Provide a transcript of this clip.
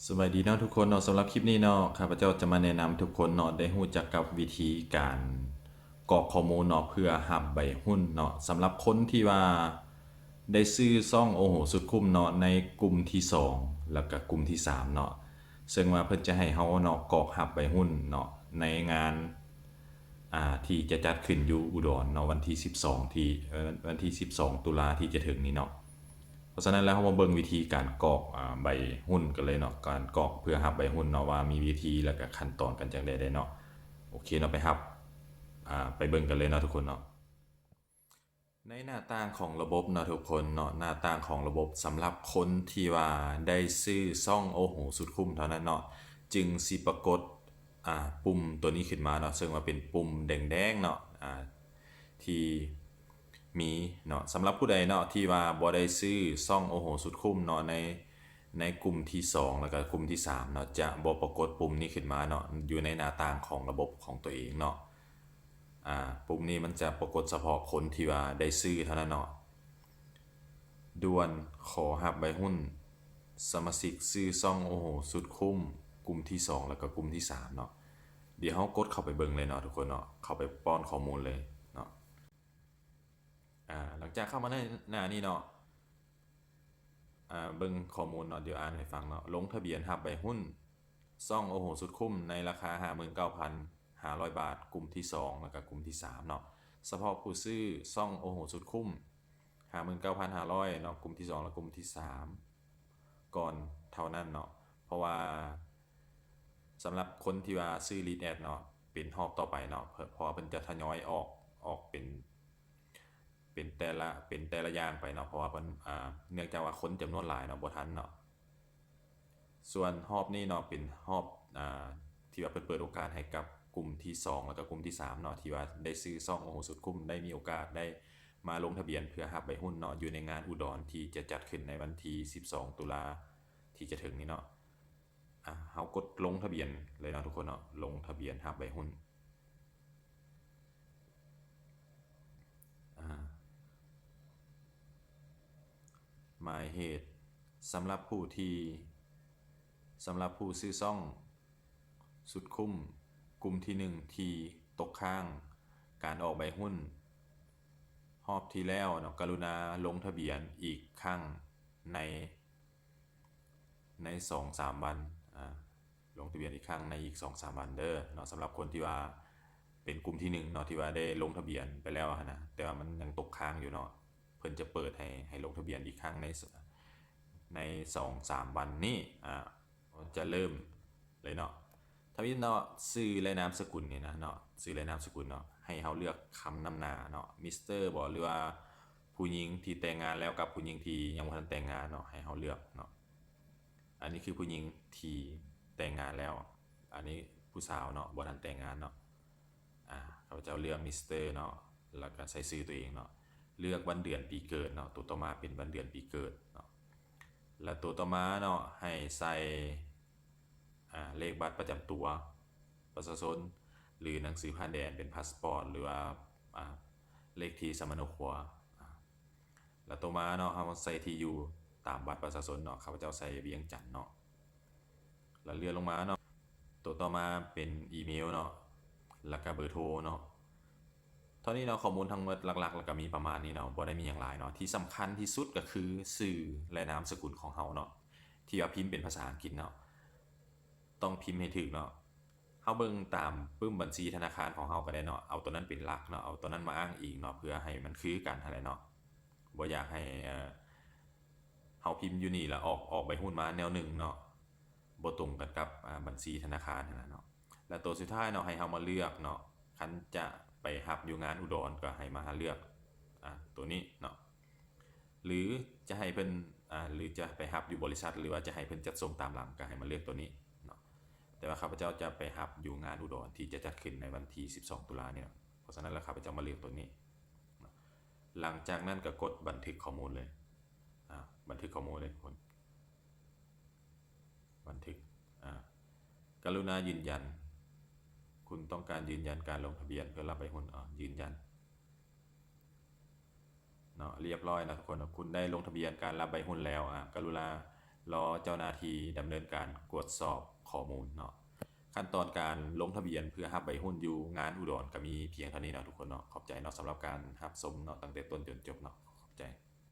สวัสดีเนาะทุกคนเนาะสำหรับคลิปนี้เนาะข้าพเจ้าจะมาแนะนำทุกคนเนาะได้รู้จักกับวิธีการกรอกข้อมูลเนาะเพื่อหับใบหุ้นเนาะสำหรับคนที่ว่าได้ซื้อซ่องโอโหสุดคุ้มเนาะในกลุ่มที่2แล้วก็กลุ่มที่3เนาะซึ่งว่าเพิ่นจะให้เฮาเนาะกรอกหับใบหุ้นเนาะในงานที่จะจัดขึ้นอยู่อุดรเนาะวันที่12ที่วันที่12ตุลาที่จะถึงนี้เนาะ เพราะฉะนั้นแล้วเรามาเบิ่งวิธีการกรอกใบหุ้นกันเลยเนาะการกรอกเพื่อรับใบหุ้นเนาะว่ามีวิธีแล้วก็ขั้นตอนกันจังได๋เนาะโอเคเนาะไปรับไปเบิ่งกันเลยเนาะทุกคนเนาะในหน้าต่างของระบบเนาะทุกคนเนาะหน้าต่างของระบบสำหรับคนที่ว่าได้ซื้อซ่องโอ้โหสุดคุ้มเท่านั้นเนาะจึงสิปรากฏปุ่มตัวนี้ขึ้นมาเนาะซึ่งว่าเป็นปุ่มแดงๆเนาะที่มีเนาะสำหรับผู้ใดเนาะที่ว่าบ่ได้ซื้อซ่องโอโหสุดคุ้มเนาะในกลุ่มที่2แล้วก็กลุ่มที่3เนาะจะบ่ปรากฏปุ่มนี้ขึ้นมาเนาะอยู่ในหน้าต่างของระบบของตัวเองเนาะปุ่มนี้มันจะปรากฏเฉพาะคนที่ว่าได้ซื้อเท่านั้นเนาะด่วนขอรับใบหุ้นสมาชิกซื้อซ่องโอโหสุดคุ้มกลุ่มที่2แล้วก็กลุ่มที่3เนาะเดี๋ยวเฮากดเข้าไปเบิ่งเลยเนาะทุกคนเนาะเข้าไปป้อนข้อมูลเลยเนาะหลังจากเข้ามาในหน้านี้เนาะเบิ่งข้อมูลเนาะเดี๋ยวอ่านให้ฟังเนาะลงทะเบียนรับใบหุ้นซ่องโอโหสุดคุ้มในราคา 59,500 บาทกลุ่มที่2แล้วก็กลุ่มที่3เนาะเฉพาะผู้ซื้อซ่องโอโหสุดคุ้ม 59,500เนาะกลุ่มที่2และกลุ่มที่3ก่อนเท่านั้นเนาะเพราะว่าสำหรับคนที่ว่าซื้อ Lead Ad เนาะเป็นรอบต่อไปเนาะเพราะเพิ่นจะทยอยออกเป็นแต่ละอย่างไปเนาะเพราะว่ามันเนื่องจากว่าคนจำนวนหลายเนาะบ่ทันเนาะส่วนรอบนี้เนาะเป็นรอบที่ว่าเปิดโอกาสให้กับกลุ่มที่2แล้วก็กลุ่มที่3เนาะที่ว่าได้ซื้อซ่องโอ้โหสุดคุ้มได้มีโอกาสได้มาลงทะเบียนเพื่อรับใบหุ้นเนาะอยู่ในงานอุดรที่จะจัดขึ้นในวันที่12ตุลาที่จะถึงนี้เนาะเฮากดลงทะเบียนเลยเนาะทุกคนเนาะลงทะเบียนรับใบหุ้นหมายเหตุสำหรับผู้ที่สำหรับผู้ซื้อซ่องสุดคุ้มกลุ่มที่1ที่ตกค้างการออกใบหุ้นรอบที่แล้วเนาะกรุณาลงทะเบียนอีกครั้งใน2-3วันลงทะเบียนอีกครั้งในอีก2-3วันเด้อเนาะสำหรับคนที่ว่าเป็นกลุ่มที่1เนาะที่ว่าได้ลงทะเบียนไปแล้วนะแต่ว่ามันยังตกค้างอยู่เนาะเพิ่นจะเปิดให้ลงทะเบียนอีกครั้งใน2-3วันนี้จะเริ่มเลยเนาะถ้าพี่เนาะชื่อและนามสกุลนี่นะเนาะชื่อและนามสกุลเนาะให้เฮาเลือกคำนำหน้าเนาะมิสเตอร์บ่หรือว่าผู้หญิงที่แต่งงานแล้วกับผู้หญิงที่ยังบ่ทันแต่งงานเนาะให้เฮาเลือกเนาะอันนี้คือผู้หญิงที่แต่งงานแล้วอันนี้ผู้สาวเนาะบ่ทันแต่งงานเนาะเขาจะเลือกมิสเตอร์เนาะแล้วก็ใส่ชื่อตัวเองเนาะเลือกวันเดือนปีเกิดเนาะตัวต่อมาเป็นวันเดือนปีเกิดเนาะและตัวต่อมาเนาะให้ใส่เลขบัตรประจำตัวประชาชนหรือหนังสือผ่านแดนเป็นพาสปอร์ตหรือว่าเลขที่สมโนครัวแล้วตัวมาเนาะเอาใส่ที่อยู่ตามบัตรประชาชนเนาะข้าพเจ้าใส่เวียงจันทน์เนาะแล้วเลื่อนลงมาเนาะตัวต่อมาเป็นอีเมลเนาะแล้วก็เบอร์โทรเนาะเท่านี้เนาะข้อมูลทั้งหมดหลักๆแล้วก็มีประมาณนี้เนาะบ่ได้มีอย่างหลายเนาะที่สำคัญที่สุดก็คือชื่อและนามสกุลของเฮาเนาะที่ว่าพิมพ์เป็นภาษาอังกฤษเนาะต้องพิมพ์ให้ถูกเนาะเฮาเบิ่งตามปึ้มบัญชีธนาคารของเฮาก็ได้เนาะเอาตัวนั้นเป็นหลักเนาะเอาตัวนั้นมาอ้างอิงเนาะเพื่อให้มันคือกันหั่นแหละเนาะบ่อยากให้เฮาพิมพ์อยู่นี่แล้วออกใบหุ้นมาแนวหนึ่งเนาะบ่ตรงกันกับบัญชีธนาคารนั่นน่ะเนาะแล้วตัวสุดท้ายเนาะให้เฮามาเลือกเนาะคันจะไปรับอยู่งานอุดรก็ให้มาเลือกตัวนี้เนาะหรือจะให้เพิ่นหรือจะไปรับอยู่บริษัทหรือว่าจะให้เพิ่นจัดส่งตามหลังก็ให้มาเลือกตัวนี้เนาะแต่ว่าข้าพเจ้าจะไปรับอยู่งานอุดรที่จะจัดขึ้นในวันที่12ตุลาเนี่ยเพราะฉะนั้นแล้วข้าพเจ้ามาเลือกตัวนี้หลังจากนั้นก็กดบันทึกข้อมูลเลยบันทึกข้อมูลเลยทุกคนบันทึกกรุณายืนยันคุณต้องการยืนยันการลงทะเบียนเพื่อรับใบหุ้นยืนยันเนาะเรียบร้อยนะทุกคนคุณได้ลงทะเบียนการรับใบหุ้นแล้วกรุณา รอเจ้าหน้าที่ดำเนินการตรวจสอบข้อมูลเนาะขั้นตอนการลงทะเบียนเพื่อรับใบหุ้นอยู่งานอุดรก็มีเพียงเท่านี้เนาะทุกคนเนาะขอบใจเนาะสำหรับการรับชมเนาะตั้งแต่ต้นจนจบเนาะขอบใจ